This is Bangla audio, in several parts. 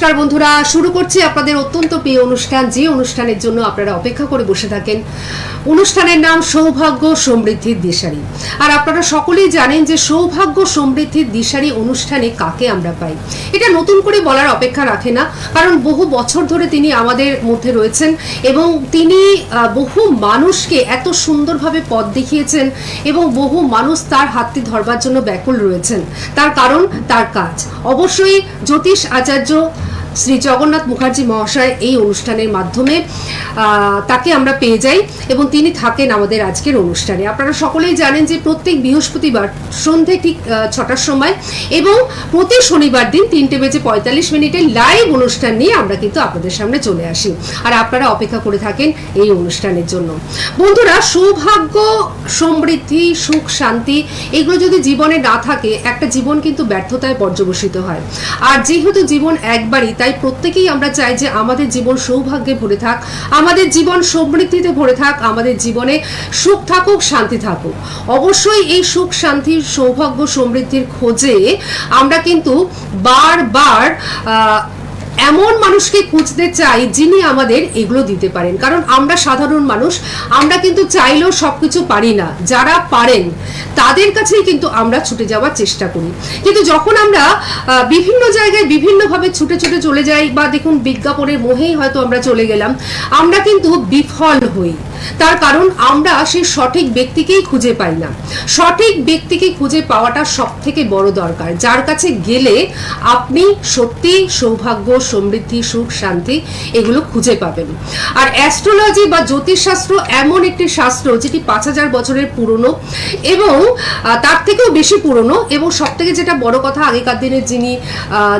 নমস্কার বন্ধুরা, শুরু করছি আপনাদের অত্যন্ত প্রিয় অনুষ্ঠান, যে অনুষ্ঠানের জন্য আপনারা অপেক্ষা করে বসে থাকেন। অনুষ্ঠানের নাম সৌভাগ্য সমৃদ্ধির দিশারি। আর আপনারা সকলেই জানেন যে সৌভাগ্য সমৃদ্ধির দিশারি অনুষ্ঠানে কাকে আমরা পাই। এটা নতুন করে বলার অপেক্ষা রাখে না, কারণ বহু বছর ধরে তিনি আমাদের মধ্যে রয়েছেন এবং তিনি বহু মানুষকে এত সুন্দরভাবে পথ দেখিয়েছেন এবং বহু মানুষ তার হাতটি ধরবার জন্য ব্যাকুল রয়েছেন। তার কারণ তার কাজ। অবশ্যই জ্যোতিষ আচার্য শ্রী জগন্নাথ মুখার্জি মহাশয় এই অনুষ্ঠানের মাধ্যমে তাকে আমরা পেয়ে যাই এবং তিনি থাকেন আমাদের আজকের অনুষ্ঠানে। আপনারা সকলেই জানেন যে প্রত্যেক বৃহস্পতিবার সন্ধে ঠিক 6টার সময় এবং প্রতি শনিবার দিন 3:45 লাইভ অনুষ্ঠান নিয়ে আমরা কিন্তু আপনাদের সামনে চলে আসি, আর আপনারা অপেক্ষা করে থাকেন এই অনুষ্ঠানের জন্য। বন্ধুরা, সৌভাগ্য, সমৃদ্ধি, সুখ, শান্তি এগুলো যদি জীবনে না থাকে, একটা জীবন কিন্তু ব্যর্থতায় পর্যবসিত হয়। আর যেহেতু জীবন একবারই, তাই প্রত্যেকেই আমরা চাই যে আমাদের জীবন সৌভাগ্যে ভরে থাক, আমাদের জীবন সমৃদ্ধিতে ভরে থাক, আমাদের জীবনে সুখ থাকুক, শান্তি থাকুক। অবশ্যই এই সুখ, শান্তি, সৌভাগ্য, সমৃদ্ধির খোঁজে আমরা কিন্তু বারবার এমন মানুষকে খুঁজতে চাই যিনি আমাদের এগুলো দিতে পারেন। কারণ আমরা সাধারণ মানুষ, আমরা কিন্তু চাইলেও সবকিছু পারি না। যারা পারেন তাদের কাছেই কিন্তু আমরা ছুটে যাওয়ার চেষ্টা করি। কিন্তু যখন আমরা বিভিন্ন জায়গায় বিভিন্নভাবে ছুটে ছুটে চলে যাই, বা দেখুন বিজ্ঞাপনের মোহেই হয়তো আমরা চলে গেলাম, আমরা কিন্তু বিফল হই। তার কারণ আমরা সেই সঠিক ব্যক্তিকেই খুঁজে পাই না। সঠিক ব্যক্তিকে খুঁজে পাওয়াটা সব থেকে বড় দরকার, যার কাছে গেলে আপনি সত্যি সৌভাগ্য, সমৃদ্ধি, সুখ, শান্তি এগুলো খুঁজে পাবেন। আর অ্যাস্ট্রোলজি বা জ্যোতিষশাস্ত্র এমন একটি শাস্ত্র যেটি 5000 বছরের পুরনো এবং তার থেকেও বেশি পুরনো। এবং সব থেকে যেটা বড় কথা, আগেকার দিনের যিনি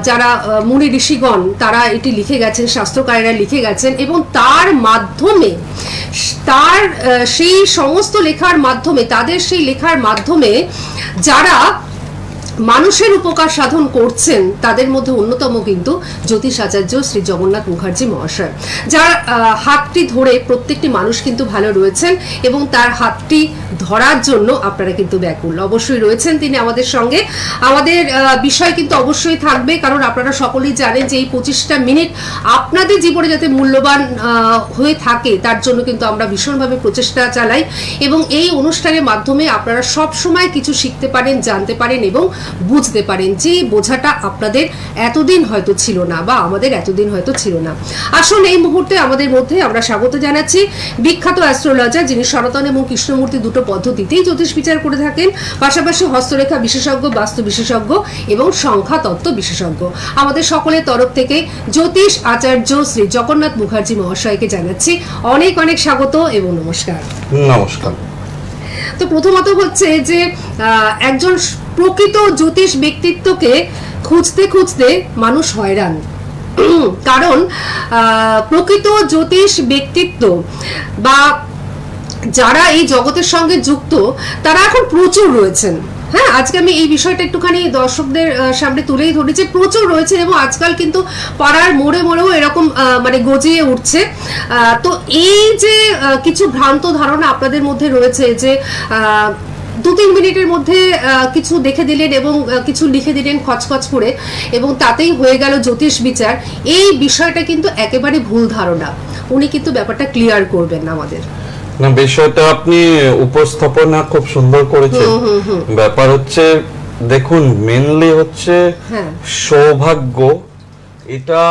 যারা মুনি ঋষিগণ তারা এটি লিখে গেছেন, শাস্ত্রকারেরা লিখে গেছেন, এবং তার মাধ্যমে তার সেই সমস্ত লেখার মাধ্যমে, তাদের সেই লেখার মাধ্যমে যারা মানুষের উপকার সাধন করছেন, তাদের মধ্যে অন্যতম কিন্তু জ্যোতিষ আচার্য শ্রী জগন্নাথ মুখার্জি মহাশয়, যার হাতটি ধরে প্রত্যেকটি মানুষ কিন্তু ভালো রয়েছেন এবং তার হাতটি ধরার জন্য আপনারা কিন্তু ব্যাকুল অবশ্যই রয়েছেন তিনি আমাদের সঙ্গে। আমাদের বিষয় কিন্তু অবশ্যই থাকবে, কারণ আপনারা সকলেই জানেন যে এই 25টা মিনিট আপনাদের জীবনে যাতে মূল্যবান হয়ে থাকে, তার জন্য কিন্তু আমরা ভীষণভাবে প্রচেষ্টা চালাই এবং এই অনুষ্ঠানের মাধ্যমে আপনারা সব সময় কিছু শিখতে পারেন, জানতে পারেন এবং বুঝতে পারেন, যে বোঝাটা আপনাদের এতদিন হয়তো ছিল না বা আমাদের এতদিন হয়তো ছিল না। আসুন এই মুহূর্তে আমাদের মধ্যে আমরা স্বাগত জানাচ্ছি বিখ্যাত অ্যাস্ট্রোলজার, যিনি সনাতন এবং কৃষ্ণমূর্তি দুটো পদ্ধতিতেই জ্যোতিষ বিচার করে থাকেন, পাশাপাশি হস্তরেখা বিশেষজ্ঞ, বাস্তু বিশেষজ্ঞ এবং সংখ্যা তত্ত্ব বিশেষজ্ঞ। আমাদের সকলের তরফ থেকে জ্যোতিষ আচার্য শ্রী জগন্নাথ মুখার্জি মহাশয়কে জানাচ্ছি অনেক অনেক স্বাগত এবং নমস্কার। নমস্কার। তো প্রথমত হচ্ছে যে একজন প্রকৃত জ্যোতিষ ব্যক্তিত্বকে খুঁজতে খুঁজতে মানুষ হয়রান। কারণ প্রকৃত জ্যোতিষ ব্যক্তিত্ব বা যারা এই জগতের সঙ্গে যুক্ত, তারা এখন প্রচুর রয়েছেন। হ্যাঁ, আজকে আমি এই বিষয়টা একটুখানি দর্শকদের সামনে তুলেই ধরেছি, প্রচুর রয়েছে এবং আজকাল কিন্তু পাড়ার মোড়ে মোড়েও এরকম মানে গজিয়ে উঠছে। তো এই যে কিছু ভ্রান্ত ধারণা আপনাদের মধ্যে রয়েছে যে 2-3 মিনিটের মধ্যে কিছু দেখে দিলেন এবং কিছু লিখে দিলেন খচখচ করে এবং তাতেই হয়ে গেল জ্যোতিষ বিচার, এই বিষয়টা কিন্তু একেবারে ভুল ধারণা। উনি কিন্তু ব্যাপারটা ক্লিয়ার করবেন আমাদের। না, বিষয়টা আপনি উপস্থাপনা খুব সুন্দর করেছেন। ব্যাপার হচ্ছে, দেখুন, মেনলি হচ্ছে সৌভাগ্য, এটা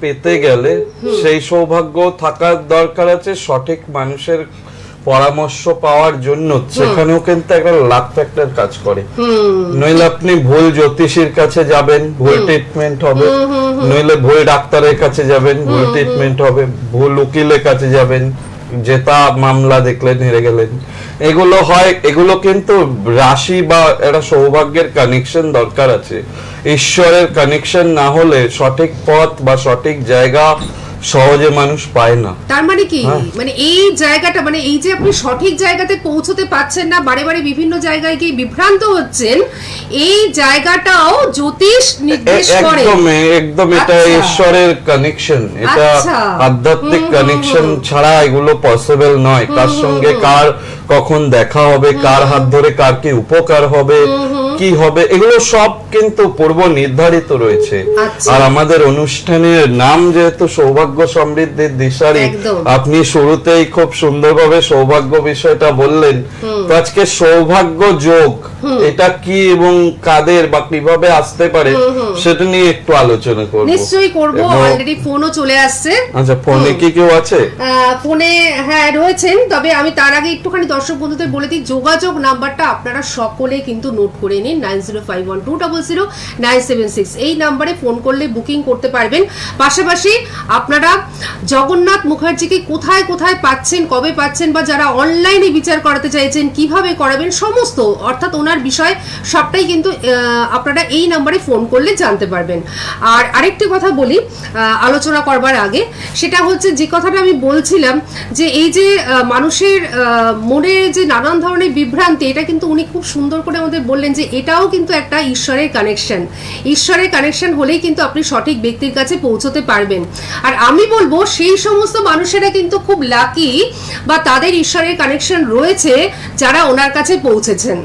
পেতে গেলে সেই সৌভাগ্য থাকার দরকার আছে সঠিক মানুষের পরামর্শ পাওয়ার জন্য। সেখানেও কিন্তু একটা লাক ফ্যাক্টর কাজ করে। নইলে আপনি ভুল জ্যোতিষীর কাছে যাবেন, ভুল ট্রিটমেন্ট হবে, নইলে ভুল ডাক্তারের কাছে যাবেন, ভুল ট্রিটমেন্ট হবে, ভুল উকিলের কাছে যাবেন, যেটা মামলা দেখলেন হেরে গেলেন। এগুলো হয়, এগুলো কিন্তু রাশি বা একটা সৌভাগ্যের কানেকশন দরকার আছে। ঈশ্বরের কানেকশন না হলে সঠিক পথ বা সঠিক জায়গা সহজে মানুষ পায় না। তার মানে কি, মানে এই জায়গাটা, মানে এই যে আপনি সঠিক জায়গাতে পৌঁছতে পারছেন না, বারে বারে বিভিন্ন জায়গায় গিয়ে বিভ্রান্ত হচ্ছেন, এই জায়গাটাও জ্যোতিষ নির্দেশ করে। একদম এটা ঈশ্বরের কানেকশন, এটা আধ্যাত্মিক কানেকশন ছাড়া এগুলো পসিবল নয়। কার সঙ্গে কার কখন দেখা হবে, কার হাত ধরে কার কি উপকার হবে, কি হবে, এগুলো সব কিন্তু পূর্ব নির্ধারিত রয়েছে। আচ্ছা। আর আমাদের অনুষ্ঠানের নাম যেহেতু সৌভাগ্য সমৃদ্ধির দিশারি, একদম। আপনি শুরুতেই খুব সুন্দরভাবে সৌভাগ্য বিষয়টা বললেন। তো আজকে সৌভাগ্য যোগ এটা কি এবং কাদের বা কিভাবে আসতে পারে সেটা নিয়ে একটু আলোচনা করব। নিশ্চয়ই করব, অলরেডি ফোনও চলে আসছে। আচ্ছা, ফোনে কি কেউ আছে? ফোনে হ্যাঁ রয়েছেন, তবে আমি তার আগে একটুখানি দর্শক বন্ধুদের বলে দিই, যোগাযোগ নাম্বারটা আপনারা সকলে কিন্তু নোট করে নিন, 9051200976। এই নাম্বারে ফোন করলে বুকিং করতে পারবেন। পাশাপাশি আপনারা জগন্নাথ মুখার্জিকে কোথায় কোথায় পাচ্ছেন, কবে পাচ্ছেন, বা যারা অনলাইনে বিচার করাতে চাইছেন কিভাবে করাবেন, সমস্ত অর্থাৎ ওনার বিষয় সবটাই কিন্তু আপনারা এই নাম্বারে ফোন করলে জানতে পারবেন। আর আরেকটি কথা বলি আলোচনা করবার আগে, সেটা হচ্ছে যে কথাটা আমি বলছিলাম যে এই যে মানুষের মনে যে নানান ধরনের বিভ্রান্তি, এটা কিন্তু উনি খুব সুন্দর করে আমাদের বললেন যে এটাও কিন্তু একটা ঈশ্বরের কানেকশন। ঈশ্বরের কানেকশন হলেই কিন্তু আপনি সঠিক ব্যক্তির কাছে পৌঁছতে পারবেন। আর আমি বলবো সেই সমস্ত মানুষেরা কিন্তু খুব লাকি, বা তাদের ঈশ্বরের কানেকশন রয়েছে যারা ওনার কাছে পৌঁছেছেন।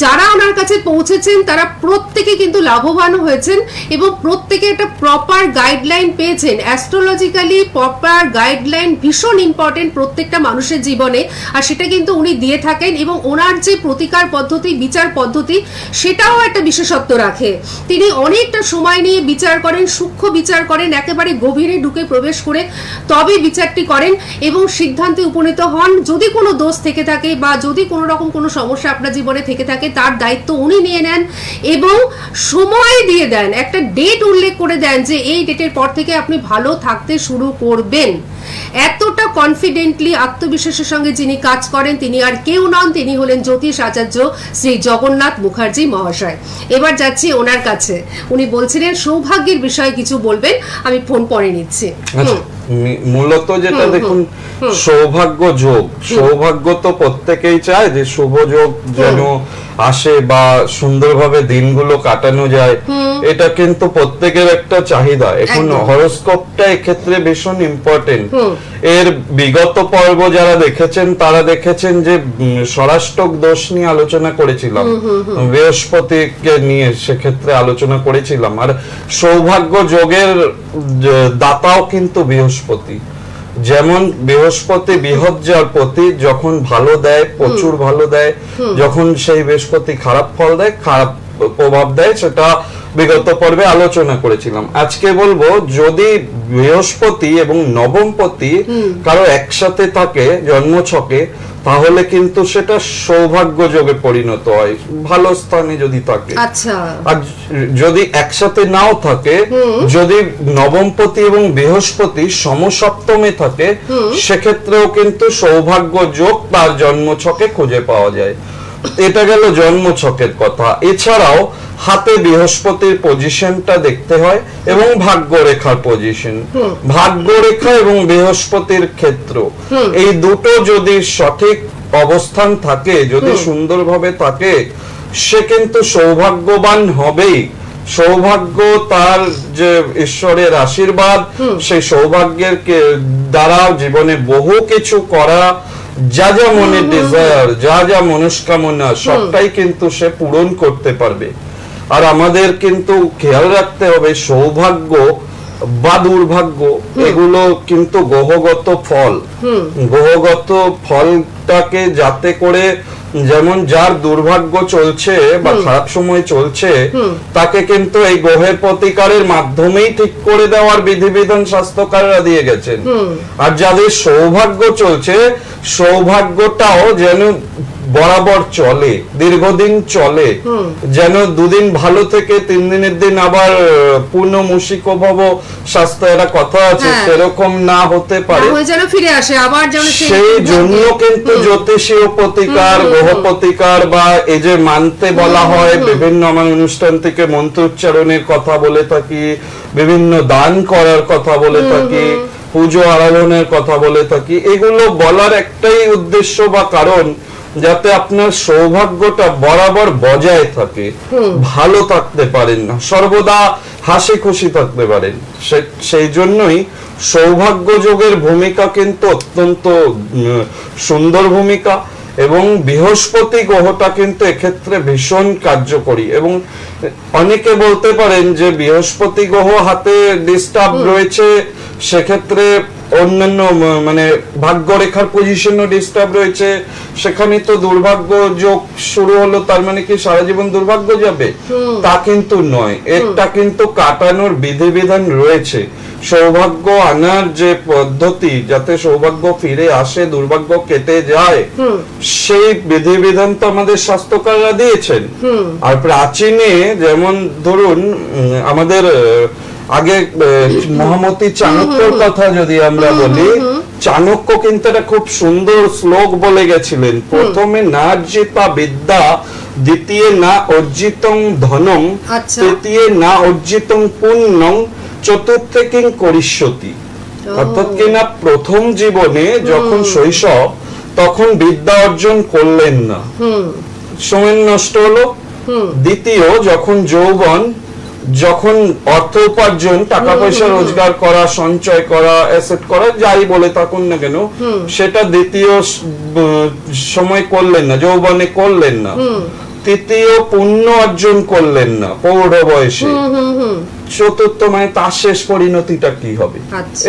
যারা ওনার কাছে পৌঁছেছেন তারা প্রত্যেকে কিন্তু লাভবান হয়েছেন এবং প্রত্যেকে একটা প্রপার গাইডলাইন পেয়েছেন। অ্যাস্ট্রোলজিক্যালি প্রপার গাইডলাইন ভীষণ ইম্পর্টেন্ট প্রত্যেকটা মানুষের জীবনে, আর সেটা কিন্তু উনি দিয়ে থাকেন। এবং ওনার যে প্রতিকার পদ্ধতি, বিচার পদ্ধতি, সেটাও একটা বিশেষত্ব রাখে। তিনি অনেকটা সময় নিয়ে বিচার করেন, সূক্ষ্ম বিচার করেন, একেবারে গভীরে ঢুকে প্রবেশ করে তবে বিচারটি করেন এবং সিদ্ধান্তে উপনীত হন। যদি কোনো দোষ থেকে থাকে বা যদি কোনো রকম কোনো সমস্যা আপনার জীবনে থেকে থাকে, তার দায়িত্ব উনি নিয়ে নেন এবং সময় দিয়ে দেন, একটা ডেট উল্লেখ করে দেন যে এই ডেটের পর থেকে আপনি ভালো থাকতে শুরু করবেন। এতটা কনফিডেন্টলি আত্মবিশ্বাসের সঙ্গে যিনি কাজ করেন তিনি আর কেউ নন, তিনি হলেন জ্যোতিষ আচার্য শ্রী জগন্নাথ মুখার্জি মহাশয়। এবার যাচ্ছি ওনার কাছে, উনি বলছিলেন সৌভাগ্যের বিষয়ে কিছু বলবেন, আমি ফোন পরে নিচ্ছি। মূলত যেটা দেখুন, সৌভাগ্য যোগ, সৌভাগ্য তো প্রত্যেকেই চায় যে শুভ যোগ যেন আসে বা সুন্দরভাবে দিনগুলো কাটানো যায়, এটা কিন্তু প্রত্যেকের একটা চাহিদা। এখন হরোস্কোপটা এক্ষেত্রে ভীষণ ইম্পর্টেন্ট। এর বিগত পর্ব যারা দেখেছেন তারা দেখেছেন যে ষড়াষ্টক দোষ নিয়ে আলোচনা করেছিলাম, বৃহস্পতিকে নিয়ে সেক্ষেত্রে আলোচনা করেছিলাম। আর সৌভাগ্য যোগের দাতাও কিন্তু বৃহস্পতি। যেমন বৃহস্পতি বৃহজ্জার প্রতি, যখন ভালো দেয় প্রচুর ভালো দেয়, যখন সেই বৃহস্পতি খারাপ ফল দেয়, খারাপ প্রভাব দেয়, সেটা বিগত পর্বে আলোচনা করেছিলাম। আজকে বলবো যদি বৃহস্পতি এবং নবমপতি কারো একসাথে থাকে জন্মছকে, তাহলে কিন্তু সেটা সৌভাগ্য যোগে পরিণত হয়, ভালো স্থানে যদি থাকে। আচ্ছা। আর যদি একসাথে নাও থাকে, যদি নবমপতি এবং বৃহস্পতি সমসপ্তমে থাকে, সেক্ষেত্রেও কিন্তু সৌভাগ্য যোগ তার জন্মছকে খুঁজে পাওয়া যায়। এটা গেল জন্মছকের কথা। এছাড়াও হাতে বৃহস্পতির পজিশনটা দেখতে হয় এবং ভাগ্যরেখার পজিশন, ভাগ্যরেখা এবং বৃহস্পতির ক্ষেত্র, এই দুটো যদি সঠিক অবস্থান থাকে, যদি সুন্দরভাবে থাকে, সে কিন্তু সৌভাগ্যবান হবেই। সৌভাগ্য তার যে ঈশ্বরের আশীর্বাদ, সেই সৌভাগ্যের দ্বারা জীবনে বহু কিছু করা, যা যা মনে ডিজায়ার, যা যা মনস্কামনা, সবটাই কিন্তু সে পূরণ করতে পারবে। আর আমাদের কিন্তু খেয়াল রাখতে হবে, সৌভাগ্য বা দুর্ভাগ্য এগুলো কিন্তু গ্রহগত ফল। গ্রহগত ফলটাকে যাতে করে, যেমন যার দুর্ভাগ্য চলছে বা খারাপ সময় চলছে, তাকে কিন্তু এই গ্রহের প্রতিকারের মাধ্যমেই ঠিক করে দেওয়ার বিধিবিধান শাস্ত্রকাররা দিয়ে গেছেন। আর যাদের সৌভাগ্য চলছে, সৌভাগ্যটাও যেন বরাবর চলে, দীর্ঘদিন চলে, যেন দুদিন ভালো থেকে 3 দিনের দিন আবার পূর্ণ মুশিক ভব শাস্ত্রে একটা কথা আছে, সেরকম না হতে পারে, যেন ফিরে আসে আবার, যেন সেই জন্য কিন্তু জ্যোতিষীয় প্রতিকার, গ্রহ প্রতিকার বা এই যে মানতে বলা হয়, বিভিন্ন আমার অনুষ্ঠান থেকে মন্ত্র উচ্চারণের কথা বলে থাকি, বিভিন্ন দান করার কথা বলে থাকি, পুজো আরাধনের কথা বলে থাকি। এগুলো বলার একটাই উদ্দেশ্য বা কারণ, যাতে আপনার সৌভাগ্যটা বরাবর বজায় থাকে, ভালো থাকতে পারেন, সর্বদা হাসি খুশি থাকতে পারেন। সেই জন্যই সৌভাগ্য যোগের ভূমিকা কিন্তু অত্যন্ত সুন্দর ভূমিকা। এবং বৃহস্পতি গ্রহটা কিন্তু এক্ষেত্রে ভীষণ কার্যকরী। এবং অনেকে বলতে পারেন যে বৃহস্পতি গ্রহ হাতে ডিস্টার্ব রয়েছে, সেক্ষেত্রে অন্যান্য মানে ভাগ্যরেখার পজিশনও ডিস্টার্ব রয়েছে, সেখানে তো দুর্ভাগ্য যোগ শুরু হলো, তার মানে কি সারা জীবন দুর্ভাগ্য যাবে? তা কিন্তু নয়, একটা কিন্তু কাটানোর বিধিবিধান রয়েছে। সৌভাগ্য আনার যে পদ্ধতি, যাতে সৌভাগ্য ফিরে আসে, দুর্ভাগ্য কেটে যায়, সেই বিধিবিধান তো আমাদের শাস্ত্রকাররা দিয়েছেন। আর প্রাচীনে যেমন ধরুন আমাদের আগে মহামতি চাণক্যর কথা যদি আমরা বলি, চাণক্য কিন্তু একটা খুব সুন্দর শ্লোক বলে গেছিলেন, প্রথমে না অর্জিতা বিদ্যা, দ্বিতীয় না অর্জিতং ধনম, তৃতীয় না অর্জিতং পুণ্যং, চতুর্থে কিং করিষ্যতি। অর্থাৎ কিনা প্রথম জীবনে যখন শৈশব, তখন বিদ্যা অর্জন করলেন না, সময় নষ্ট হলো। দ্বিতীয় যখন যৌবন, যখন অর্থ উপার্জন, টাকা পয়সা রোজগার করা, সঞ্চয় করা, অ্যাসেট করা, যাই বলে থাকুন না কেন, সেটা দ্বিতীয় সময় করলেন না, যৌবনে করলেন না। তৃতীয় পুণ্য অর্জন করলেন না প্রৌঢ় বয়সে। চতুর্থ মানে তার শেষ পরিণতিটা কি হবে,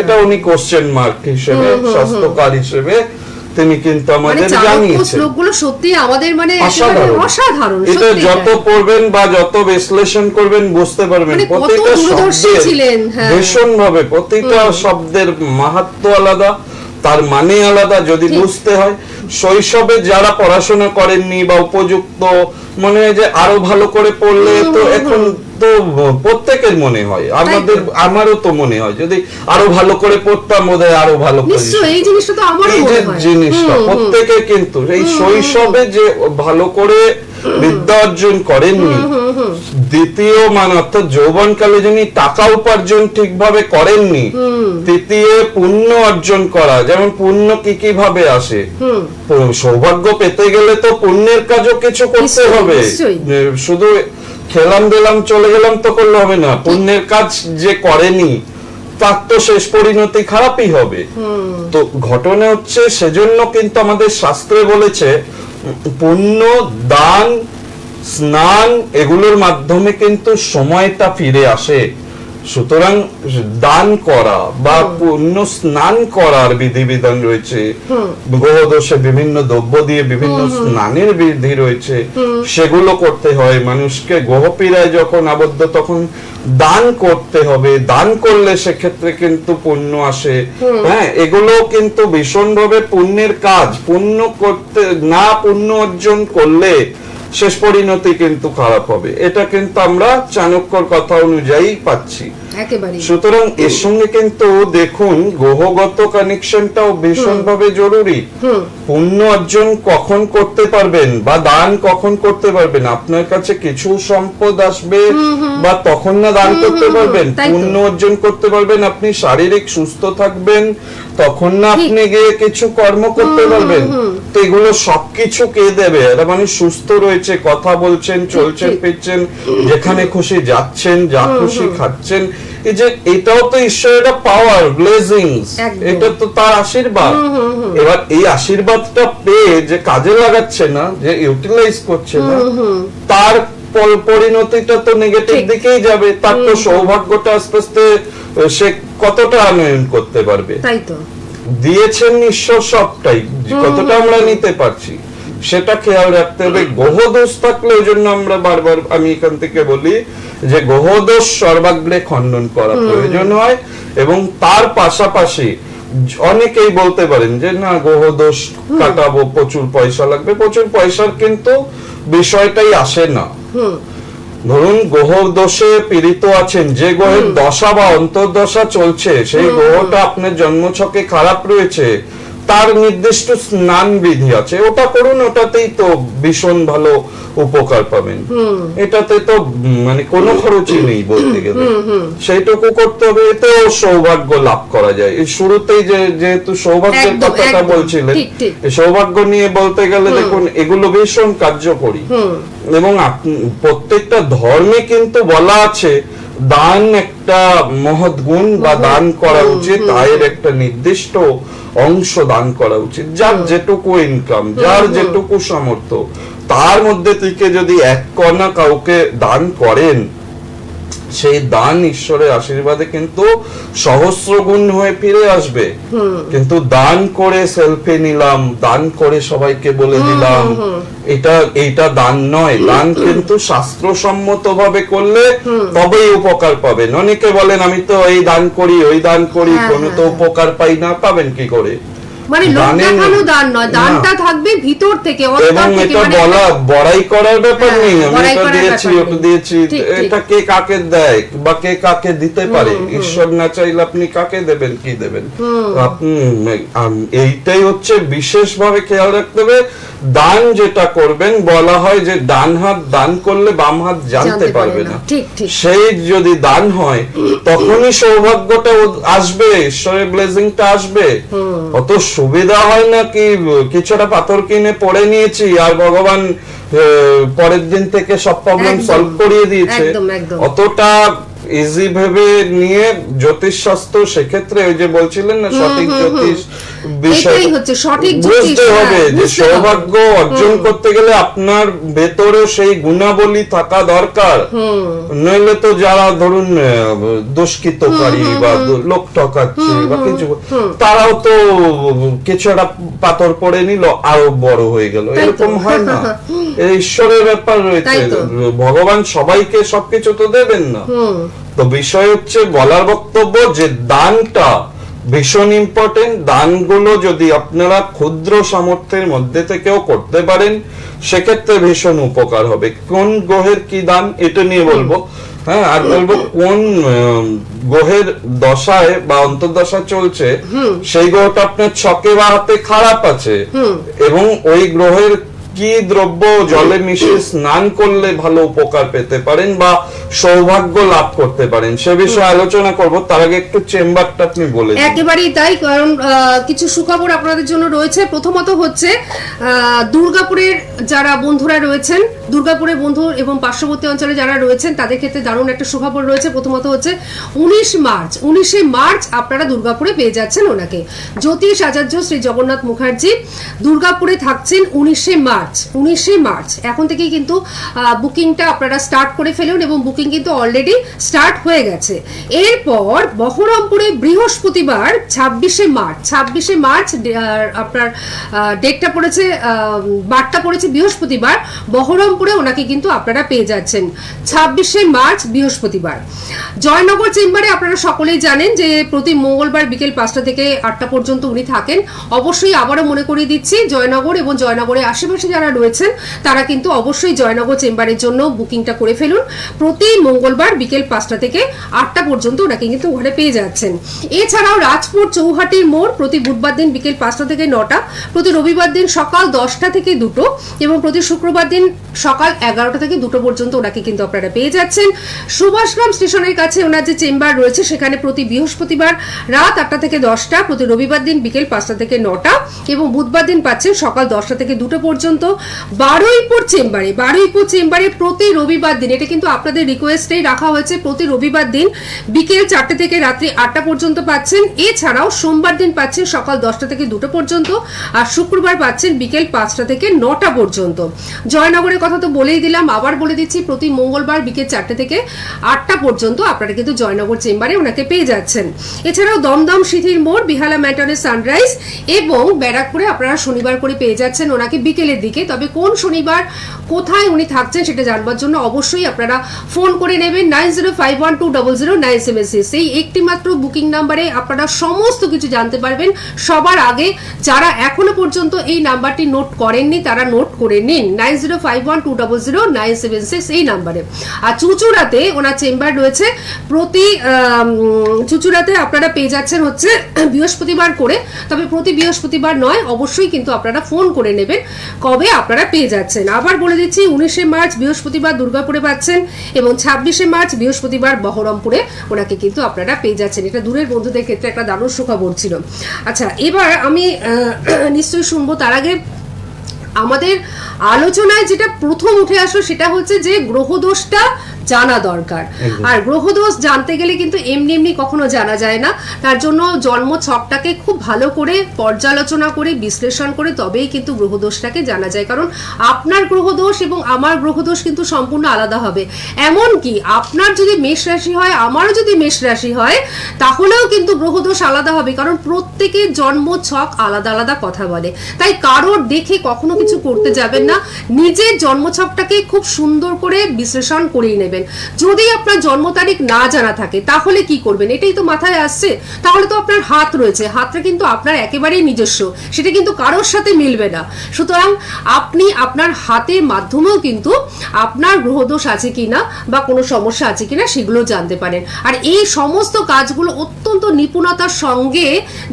এটা উনি কোশ্চেন মার্ক হিসেবে, শাস্ত্রকার হিসেবে তিনি কিন্তু আমাদের জানিয়েছেন। শ্লোকগুলো সত্যি আমাদের মানে অসাধারণ। এটা যত পড়বেন বা যত বিশ্লেষণ করবেন বুঝতে পারবেন প্রতিটা শব্দের ভীষণ ভাবে, প্রতিটা শব্দের মাহাত্ম্য আলাদা, তার মানে আলাদা। যদি বুঝতে হয়, শৈশবে যারা পড়াশোনা করেননি বা উপযুক্ত মনে হয় যে আরো ভালো করে পড়লে, তো এখন তো প্রত্যেকের মনে হয়, আমারও তো মনে হয় যদি আরো ভালো করে পড়তাম বোধহয় আরো ভালো করে। এই জিনিসটা তো আমারও মনে হয়, জিনিসটা প্রত্যেকে কিন্তু এই শৈশবে যে ভালো করে বিদ্যা অর্জন করেননি, দ্বিতীয় মানে অর্থাৎ যৌবনকালে যিনি টাকা উপার্জন ঠিকভাবে করেননি, তৃতীয় পুণ্য অর্জন করা। যেমন পুণ্য কি কি ভাবে আসে, সৌভাগ্য পেতে গেলে তো পুণ্যের কাজও কিছু করতে হবে, শুধু খেলাম দিলাম চলে গেলাম তো করলে হবে না। পুণ্যের কাজ যে করেনি তার তো শেষ পরিণতি খারাপই হবে। তো ঘটনা হচ্ছে, সেজন্য কিন্তু আমাদের শাস্ত্রে বলেছে পুণ্য, দান, স্নান এগুলোর মাধ্যমে কিন্তু সময়টা ফিরে আসে। সুতরাং দান করা বা পুণ্য স্নান করার বিধিবিধান রয়েছে, গ্রহদোষে বিভিন্ন দ্রব্য দিয়ে বিভিন্ন স্নানের বিধি রয়েছে, সেগুলো করতে হয়। মানুষকে গ্রহপীড়ায় যখন আবদ্ধ, তখন দান করতে হবে, দান করলে সেক্ষেত্রে কিন্তু পুণ্য আসে। হ্যাঁ, এগুলো কিন্তু ভীষণভাবে পুণ্যের কাজ। পুণ্য করতে না, পুণ্য অর্জন করলে শেষ পরিণতি কিন্তু খারাপ হবে। এটা কিন্তু আমরা চাণক্যর কথা অনুযায়ী পাচ্ছি। সুতরাং এর সঙ্গে কিন্তু দেখুন গ্রহগত কানেকশনটাও ভীষণভাবে জরুরি। পুণ্য অর্জন কখন করতে পারবেন বা দান কখন করতে পারবেন, আপনার কাছে কিছু সম্পদ আসবে বা তখন না দান করতে পারবেন। পুণ্য অর্জন করতে পারবেন আপনি শারীরিক সুস্থ থাকবেন, তখন না আপনি গিয়ে কিছু কর্ম করতে পারবেন। তো এগুলো সবকিছু কে দেবে? এরা মানুষ সুস্থ রয়েছে, কথা বলছেন, চলছেন ফিরছেন, যেখানে খুশি যাচ্ছেন, যা খুশি খাচ্ছেন, এই যে এটাও তো ঈশ্বরের পাওয়ার, ব্লেসিংস, এটা তো তার আশীর্বাদ। এবার এই আশীর্বাদটা পেয়ে যে কাজে লাগাচ্ছে না, যে ইউটিলাইজ করছে না, তার পরিণতিটা তো নেগেটিভ দিকেই যাবে। তার তো সৌভাগ্যটা আস্তে আস্তে সে কতটা আনয়ন করতে পারবে? তাই তো দিয়েছেন ঈশ্বর সবটাই, কতটা আমরা নিতে পারছি সেটা খেয়াল রাখতে হবে। গ্রহদোষ থাকলে, ওই জন্য আমরা বারবার আমি এখান থেকে বলি যে গ্রহদোষ সর্বাগ্রে খণ্ডন করা প্রয়োজন হয়। এবং তার পাশাপাশি অনেকেই বলতে পারেন যে না গ্রহদোষ কাটাবো, প্রচুর পয়সা লাগবে। প্রচুর পয়সার কিন্তু বিষয়টাই আসে না। ধরুন গ্রহ দোষে পীড়িত আছেন, যে গ্রহের দশা বা অন্তর্দশা চলছে, সেই গ্রহটা আপনার জন্মছকে খারাপ রয়েছে, তার নির্দিষ্ট স্নান বিধি আছে, ওটা করুন, ওটাতেই তো ভীষণ ভালো উপকার পাবেন। এটাতে তো মানে কোনো খরচই নেই বলতে গেলে, সেইটুকু করতে হবে, এতেও সৌভাগ্য লাভ করা যায়। এই শুরুতেই যেহেতু সৌভাগ্যের কথাটা বলছিলেন, সৌভাগ্য নিয়ে বলতে গেলে দেখুন এগুলো ভীষণ কার্যকরী। এবং প্রত্যেকটা ধর্মে কিন্তু বলা আছে দান একটা মহৎ গুণ বা দান করা উচিত, আয়ের একটা নির্দিষ্ট অংশ দান করা উচিত। যার যেটুকু ইনকাম, যার যেটুকু সামর্থ্য, তার মধ্যে থেকে যদি এক কণা কাউকে দান করেন, সেই দান ঈশ্বরের আশীর্বাদে কিন্তু সহস্র গুণ হয়ে ফিরে আসবে। কিন্তু দান করে সেলফি নিলাম, দান করে সবাইকে বলে দিলাম, এটা দান নয়। দান কিন্তু শাস্ত্রসম্মত ভাবে করলে তবেই উপকার পাবেন। অনেকে বলেন আমি তো এই দান করি, ওই দান করি, কোনো তো উপকার পাই না। পাবেন কি করে? মানে লোক দেখানো দান নয়, দানটা থাকবে ভিতর থেকে, এবং এটা বড়াই করার ব্যাপার নেই। আমি এটা দিয়েছি, ওটা দিয়েছি, এটা কে কাকে দেয় বা কে কাকে দিতে পারে, ঈশ্বর না চাইলে আপনি কাকে দেবেন, কি দেবেন? এইটাই হচ্ছে বিশেষভাবে খেয়াল রাখতে হবে। দান যেটা করবেন, বলা হয় যে ডান হাত দান করলে বাম হাত জানতে পারবে না। সেই যদি দান হয় তখনই সৌভাগ্যটা আসবে, ঈশ্বরের ব্লেসিংটা আসবে। অত সুবিধা হয় না কি কিছুটা পাথর কিনে পড়ে নিয়েছি আর ভগবান পরের দিন থেকে সব প্রবলেম সলভ করিয়ে দিয়েছে। অতটা ইজি ভেবে নিয়ে জ্যোতিষ শাস্ত্র, সেক্ষেত্রে ওই যে বলছিলেন না সঠিক জ্যোতিষ বিষয় বুঝতে হবে যে সৌভাগ্য অর্জন করতে গেলে আপনার ভেতরে সেই গুণাবলী থাকা দরকার। নইলে তো যারা ধরুন দুষ্কৃতকারী বা লোক ঠকাচ্ছে বা কিছু, তারাও তো কিছু একটা পাথর পড়ে নিল আরো বড় হয়ে গেল, এরকম হয় না। ঈশ্বরের ব্যাপার রয়েছে, ভগবান সবাইকে সবকিছু তো দেবেন না। তো বিষয় হচ্ছে বলার বক্তব্য যে দানটা ভীষণ ইম্পর্টেন্ট। দানগুলো যদি আপনারা ক্ষুদ্র সামর্থ্যের মধ্যে থেকেও করতে পারেন, সেক্ষেত্রে ভীষণ উপকার হবে। কোন গ্রহের কি দান এটা নিয়ে বলবো, হ্যাঁ, আর বলবো কোন গ্রহের দশায় বা অন্তর্দশা চলছে, সেই গ্রহটা আপনার ছকে বা হাতে খারাপ আছে, এবং ওই গ্রহের কি দ্রব্য জলে মিশিয়ে স্নান করলে ভালো উপকার পেতে পারেন বা সৌভাগ্য লাভ করতে পারেন, সে বিষয়ে আলোচনা করব। তার আগে একটু চেম্বারটা আপনি বলে দিন। একেবারেই তাই, কারণ কিছু সুখবর আপনাদের জন্য রয়েছে। প্রথমত হচ্ছে দুর্গাপুরের যারা বন্ধুরা রয়েছেন, দুর্গাপুরের বন্ধু এবং পার্শ্ববর্তী অঞ্চলে যারা রয়েছেন, তাদের ক্ষেত্রে দারুণ একটা সুখবর রয়েছে। প্রথমত হচ্ছে 19শে মার্চ আপনারা দুর্গাপুরে পেয়ে যাচ্ছেন ওনাকে, জ্যোতিষ আচার্য শ্রী জগন্নাথ মুখার্জি দুর্গাপুরে থাকছেন 19শে মার্চ। এখন থেকেই কিন্তু বুকিংটা আপনারা স্টার্ট করে ফেলুন, এবং বুকিং কিন্তু অলরেডি স্টার্ট হয়ে গেছে। এরপর বহরমপুরে বৃহস্পতিবার 26শে মার্চ আপনার ডেটটা পড়েছে, বারটা পড়েছে বৃহস্পতিবার, বহরমপুরে ওনাকে কিন্তু আপনারা পেয়ে যাচ্ছেন 26শে মার্চ বৃহস্পতিবার। জয়নগর চেম্বারে আপনারা সকলেই জানেন যে প্রতি মঙ্গলবার বিকেল 5টা থেকে 8টা পর্যন্ত উনি থাকেন। অবশ্যই আবারও মনে করিয়ে দিচ্ছি, জয়নগর এবং জয়নগরের আশেপাশে যারা রয়েছেন তারা কিন্তু অবশ্যই জয়নগর চেম্বারের জন্য বুকিংটা করে ফেলুন। প্রতি মঙ্গলবার বিকেল 5টা থেকে 8টা পর্যন্ত ওনাকে কিন্তু ওখানে পেয়ে যাচ্ছেন। এছাড়াও রাজপুর চৌহাটির মোড় প্রতি বুধবার দিন বিকেল 5টা থেকে 9টা, প্রতি রবিবার দিন সকাল 10টা থেকে 2টো, এবং প্রতি শুক্রবার দিন সকাল 11টা থেকে 2টো পর্যন্ত ওনাকে কিন্তু আপনারা পেয়ে যাচ্ছেন। সুভাষগ্রাম স্টেশনের কাছে ওনার যে চেম্বার রয়েছে, সেখানে প্রতি বৃহস্পতিবার রাত 8টা থেকে 10টা, প্রতি রবিবার দিন বিকেল 5টা থেকে 9টা, এবং বুধবার দিন পাচ্ছেন সকাল 10টা থেকে 2টো পর্যন্ত। বারুইপুর চেম্বারে প্রতি রবিবার দিন, এটা কিন্তু আপনাদের রিকোয়েস্টেই রাখা হয়েছে, প্রতি রবিবার দিন বিকেল 4টে থেকে রাত্রি 8টা পর্যন্ত পাচ্ছেন। এছাড়াও সোমবার দিন পাচ্ছেন সকাল 10টা থেকে 2টো পর্যন্ত, আর শুক্রবার পাচ্ছেন বিকেল 5টা থেকে 9টা পর্যন্ত। জয়নগরের কথা তো বলেই দিলাম, আবার বলে দিচ্ছি, প্রতি মঙ্গলবার বিকেল 4টে থেকে 8টা পর্যন্ত আপনারা কিন্তু জয়নগর চেম্বারে ওনাকে পেয়ে যাচ্ছেন। এছাড়াও দমদম সিথির মোড়, বিহালা ম্যাটনের সানরাইজ এবং ব্যারাকপুরে আপনারা শনিবার করে পেয়ে যাচ্ছেন ওনাকে বিকেলের দিকে। তবে কোন শনিবার কোথায় উনি থাকছেন সেটা জানবার জন্য অবশ্যই আপনারা ফোন করে নেবেন 9051200976। সেই একটি মাত্র বুকিং নাম্বারে আপনারা সমস্ত কিছু জানতে পারবেন সবার আগে। যারা এখনো পর্যন্ত এই নাম্বারটি নোট করেননি তারা নোট করে নিন, 9051200976 এই নাম্বারে। আর চুচুড়াতে ওনার চেম্বার রয়েছে, প্রতি চুচুড়াতে আপনারা পেয়ে যাচ্ছেন হচ্ছে বৃহস্পতিবার করে, তবে প্রতি বৃহস্পতিবার নয়, অবশ্যই কিন্তু আপনারা ফোন করে নেবেন কবে আপনারা পেয়ে যাচ্ছেন। আবার বলে দিচ্ছি, 19শে মার্চ বৃহস্পতিবার দুর্গাপুরে পাচ্ছেন, এবং 26শে মার্চ বৃহস্পতিবার বহরমপুরে ওনাকে কিন্তু আপনারা পেয়ে যাচ্ছেন। এটা দূরের বন্ধুদের ক্ষেত্রে একটা দারুণ সুখবর ছিল। আচ্ছা, এবার আমি নিশ্চয়ই শুনবো, তার আগে আমাদের আলোচনায় যেটা প্রথম উঠে আসলো সেটা হচ্ছে যে গ্রহদোষটা জানা দরকার। আর গ্রহদোষ জানতে গেলে কিন্তু এমনি এমনি কখনো জানা যায় না, তার জন্য জন্ম ছকটাকে খুব ভালো করে পর্যালোচনা করে বিশ্লেষণ করে তবেই কিন্তু গ্রহদোষটাকে জানা যায়। কারণ আপনার গ্রহদোষ এবং আমার গ্রহদোষ কিন্তু সম্পূর্ণ আলাদা হবে। এমনকি আপনার যদি মেষ রাশি হয়, আমারও যদি মেষ রাশি হয়, তাহলেও কিন্তু গ্রহদোষ আলাদা হবে, কারণ প্রত্যেকের জন্ম ছক আলাদা আলাদা কথা বলে। তাই কারোর দেখে কখনো কিছু করতে যাবেন না, নিজের জন্মছকটাকে খুব সুন্দর করে বিশ্লেষণ করেই নেবেন। যদি আপনার জন্ম তারিখ না জানা থাকে তাহলে কি করবেন, এটাই তো মাথায় আসছে। তাহলে তো আপনার হাত রয়েছে, হাতটা কিন্তু আপনার একেবারেই নিজস্ব, সেটা কিন্তু কারোর সাথে মিলবে না। সুতরাং আপনি আপনার হাতের মাধ্যমেও কিন্তু আপনার গ্রহদোষ আছে কিনা বা কোনো সমস্যা আছে কিনা সেগুলো জানতে পারেন। আর এই সমস্ত কাজগুলো অত্যন্ত নিপুণতার সঙ্গে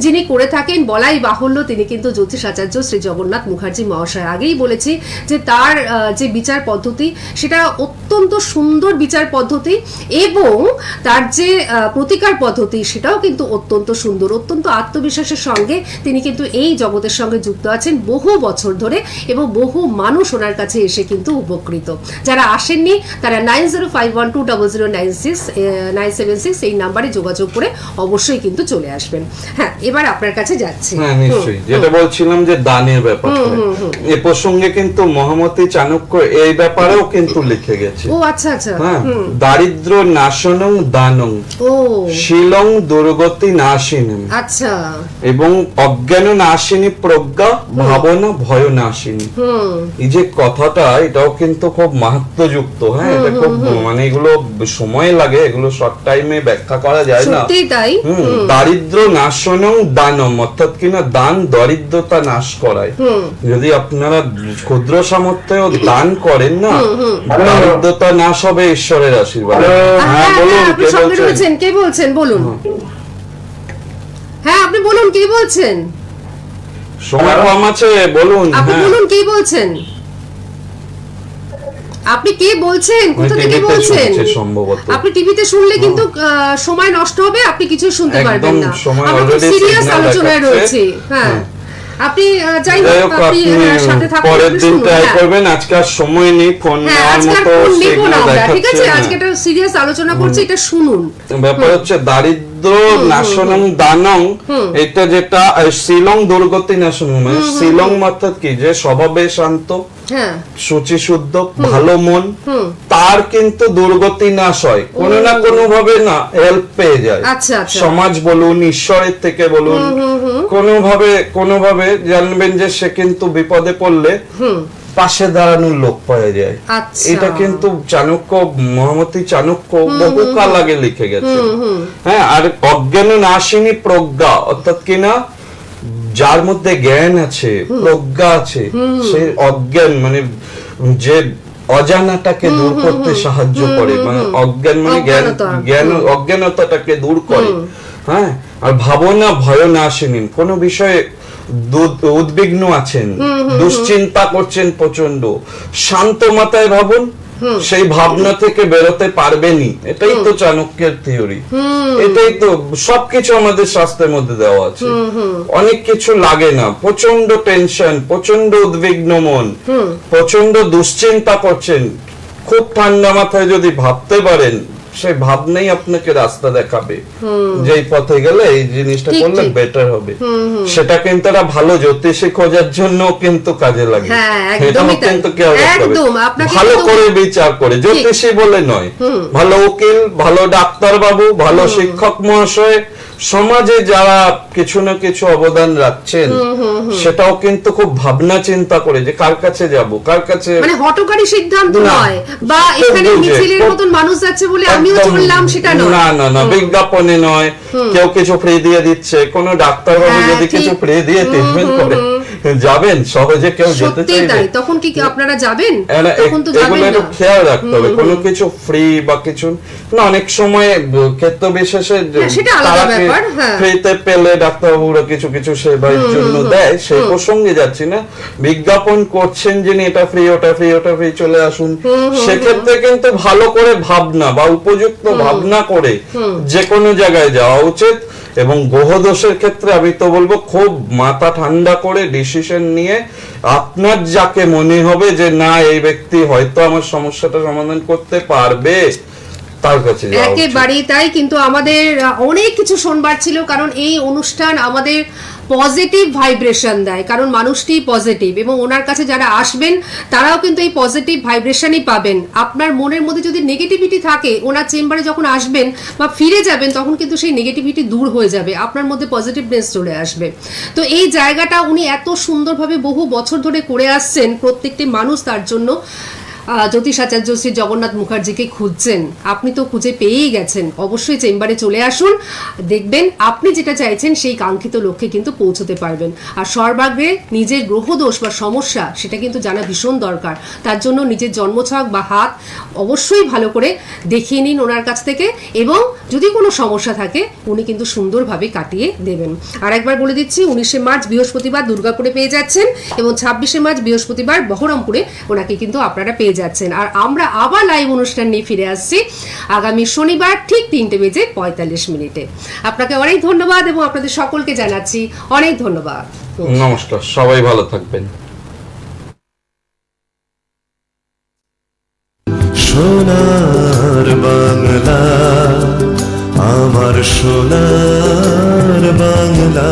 যিনি করে থাকেন বলাই বাহুল্য, তিনি কিন্তু জ্যোতিষ আচার্য শ্রী জগন্নাথ মুখার্জি মহাশয়। আগেই বলেছি যে তার যে বিচার পদ্ধতি সেটা অত্যন্ত সুন্দর বিচার পদ্ধতি, এবং তার যে প্রতিকার পদ্ধতি সেটাও কিন্তু অত্যন্ত সুন্দর। অত্যন্ত আত্মবিশ্বাসের সঙ্গে তিনি কিন্তু এই জগতের সঙ্গে যুক্ত আছেন বহু বছর ধরে, এবং বহু মানুষ ওনার কাছে এসে কিন্তু উপকৃত। যারা আসেননি তারা 9051200976 এই নাম্বারে যোগাযোগ করে অবশ্যই কিন্তু চলে আসবেন। হ্যাঁ, এবার আপনার কাছে যাচ্ছি। হ্যাঁ, নিশ্চয়ই। যেটা বলছিলাম যে দানের ব্যাপারটা, এই প্রসঙ্গে কিন্তু মহামতি চাণক্য এই ব্যাপারেও কিন্তু লিখে গেছে। ও আচ্ছা আচ্ছা। হ্যাঁ, দারিদ্র নাশনং দানং, ও শিলং দুর্গতি নাশিনী, আচ্ছা, এবং অজ্ঞান নাশিনী প্রজ্ঞা, ভাবনা ভয় নাশিনী। এই যে কথাটা, এটাও কিন্তু খুব মাহাত্ম্যযুক্ত। হ্যাঁ, এটা খুব মানে এগুলো সময় লাগে, এগুলো শর্ট টাইমে ব্যাখ্যা করা যায় না। সত্যি তাই। দারিদ্র নাশনং দানম, অর্থাৎ কিনা দান দরিদ্রতা নাশ করায়। যদি আপনারা ক্ষুদ্র সামর্থ্যেও দান করেন না, দারিদ্রতা নাশ হবে ঈশ্বরের আশীর্বাদ। হ্যাঁ, বলুন কে বলছেন? কে বলছেন বলুন। হ্যাঁ, আপনি বলুন কে বলছেন। সময় কম আছে, বলুন। আপনি বলুন কে বলছেন, আপনি কে বলছেন, কোথা থেকে বলছেন? সম্ভবত আপনি টিভিতে শুনলে কিন্তু সময় নষ্ট হবে, আপনি কিছু শুনতে পারবেন না। সময় আমরা খুব সিরিয়াস আলোচনায় রয়েছে। হ্যাঁ, আপনি যাই হোক, আপনি সাথে থাকুন, পরের দিন ট্রাই করবেন। আজকে আর সময় নেই ফোন নেওয়ার মতো, সেগুলো দেখাচ্ছি। ঠিক আছে, আজকে একটা সিরিয়াস আলোচনা করছি, এটা শুনুন। ব্যাপার হচ্ছে দারিদ্র নাশনং দানং, এটা যেটা শিলং দুর্গতি নাশনং, মানে শিলং অর্থাৎ কি, যে স্বভাবে শান্ত, শুচি শুদ্ধ, ভালো মন, তার কিন্তু দুর্গতি নাশ হয়, কোনো না কোনো ভাবে না হেল্প পেয়ে যায়। সমাজ বলুন, ঈশ্বরের থেকে বলুন, কোনোভাবে জানবেন যে সে কিন্তু বিপদে পড়লে পাশে দাঁড়ানোর লোক পাওয়া যায়। এটা কিন্তু চাণক্য, মহামতি চাণক্য বহুকাল আগে লিখে গেছে। হ্যাঁ, আর অজ্ঞান নাশিনী প্রজ্ঞা, অর্থাৎ কিনা যার মধ্যে জ্ঞান আছে, প্রজ্ঞা আছে, সে অজ্ঞান মানে যে অজানাটাকে দূর করতে সাহায্য করে, মানে অজ্ঞান মানে জ্ঞান অজ্ঞানতাটাকে দূর করে। হ্যাঁ, আর ভাবনা ভয় নাশিনী, কোন বিষয়ে উদ্বিগ্ন আছেন, দুশ্চিন্তা করছেন প্রচন্ড, শান্ত মাথায় ভাবুন, সেই ভাবনা থেকে বেরোতে পারবেনই। এটাই তো চাণক্যের থিওরি, এটাই তো সবকিছু আমাদের শাস্ত্রের মধ্যে দেওয়া আছে। অনেক কিছু লাগে না, প্রচন্ড টেনশন, প্রচন্ড উদ্বিগ্ন মন, প্রচন্ড দুশ্চিন্তা করছেন, খুব ঠান্ডা মাথায় যদি ভাবতে পারেন, সেই ভাবনাই আপনাকে রাস্তা দেখাবে যে এই পথে গেলে এই জিনিসটা করলে বেটার হবে। সেটা কিন্তু একটা ভালো জ্যোতিষী খোঁজার জন্য কিন্তু কাজে লাগে। এটাও কিন্তু কেউ ভালো করে বিচার করে, জ্যোতিষী বলে নয়, ভালো উকিল, ভালো ডাক্তার বাবু, ভালো শিক্ষক মহাশয়, সমাজে যারা কিছু না কিছু অবদান রাখছেন, সেটাও কিন্তু খুব ভাবনা চিন্তা করে যে কার কাছে যাব, কার কাছে, মানে হঠকারী সিদ্ধান্ত নয়, বা এখানে মিছিলের মতন মানুষ যাচ্ছে বলে আমিও চললাম সেটা নয়। না না না, বিজ্ঞাপনে নয়, কেউ কিছু ফ্রি দিয়ে দিচ্ছে, কোন ডাক্তার বাবু যদি কিছু ফ্রি দিয়ে ট্রিটমেন্ট করে, যাবেন সহজে কেউ যেতে চাইবে, তখন কি আপনারা যাবেন? তখন তো যাবেন না। খেয়াল রাখতে হবে, কোনো কিছু ফ্রি বা কিছু না, অনেক সময় ক্ষেত্র বিশেষে সেটা আলাদা ব্যাপার। ফ্রিতে পেলে ডাক্তারবাবুরা কিছু কিছু সেবার জন্য দেয়, সেই প্রসঙ্গে যাচ্ছি না। বিজ্ঞাপন করছেন যিনি, এটা ফ্রি, ওটা ফ্রি, ওটা ফ্রি, চলে আসুন, সেক্ষেত্রে কিন্তু ভালো করে ভাবনা বা উপযুক্ত ভাবনা করে যে কোনো জায়গায় যাওয়া উচিত। এবং গ্রহদোষের ক্ষেত্রে আমি তো বলবো খুব মাথা ঠান্ডা করে ডিসিশন নিয়ে আপনার যাকে মনে হবে যে না এই ব্যক্তি হয়তো আমার সমস্যাটা সমাধান করতে পারবে, তার কাছে যাওয়া উচিত। একেবারেই তাই। কিন্তু আমাদের অনেক কিছু শোনবার ছিল, কারণ এই অনুষ্ঠান আমাদের পজিটিভ ভাইব্রেশন দেয়, কারণ মানুষটি পজিটিভ, এবং ওনার কাছে যারা আসবেন তারাও কিন্তু এই পজিটিভ ভাইব্রেশনই পাবেন। আপনার মনের মধ্যে যদি নেগেটিভিটি থাকে, ওনার চেম্বারে যখন আসবেন বা ফিরে যাবেন তখন কিন্তু সেই নেগেটিভিটি দূর হয়ে যাবে, আপনার মধ্যে পজিটিভনেস চলে আসবে। তো এই জায়গাটা উনি এত সুন্দরভাবে বহু বছর ধরে করে আসছেন, প্রত্যেকটি মানুষ তার জন্য জ্যোতিষাচার্য শ্রী জগন্নাথ মুখার্জিকে খুঁজছেন। আপনি তো খুঁজে পেয়েই গেছেন, অবশ্যই চেম্বারে চলে আসুন, দেখবেন আপনি যেটা চাইছেন সেই কাঙ্ক্ষিত লক্ষ্যে কিন্তু পৌঁছতে পারবেন। আর সর্বাগ্রে নিজের গ্রহদোষ বা সমস্যা সেটা কিন্তু জানা ভীষণ দরকার। তার জন্য নিজের জন্মছক বা হাত অবশ্যই ভালো করে দেখিয়ে নিন ওনার কাছ থেকে, এবং যদি কোনো সমস্যা থাকে উনি কিন্তু সুন্দরভাবে কাটিয়ে দেবেন। আর একবার বলে দিচ্ছি, 19শে মার্চ বৃহস্পতিবার দুর্গাপুরে পেয়ে যাচ্ছেন, এবং 26শে মার্চ বৃহস্পতিবার বহরমপুরে ওনাকে কিন্তু আপনারা পেয়ে যাচ্ছেন। আর আমরা আবার লাইভ অনুষ্ঠান নিয়ে ফিরে আসছি আগামী শনিবার ঠিক 3:45 আপনাকে অনেক ধন্যবাদ, এবং আপনাদের সকলকে জানাচ্ছি অনেক ধন্যবাদ। নমস্কার, সবাই ভালো থাকবেন। সোনার বাংলা, আমার সোনার বাংলা।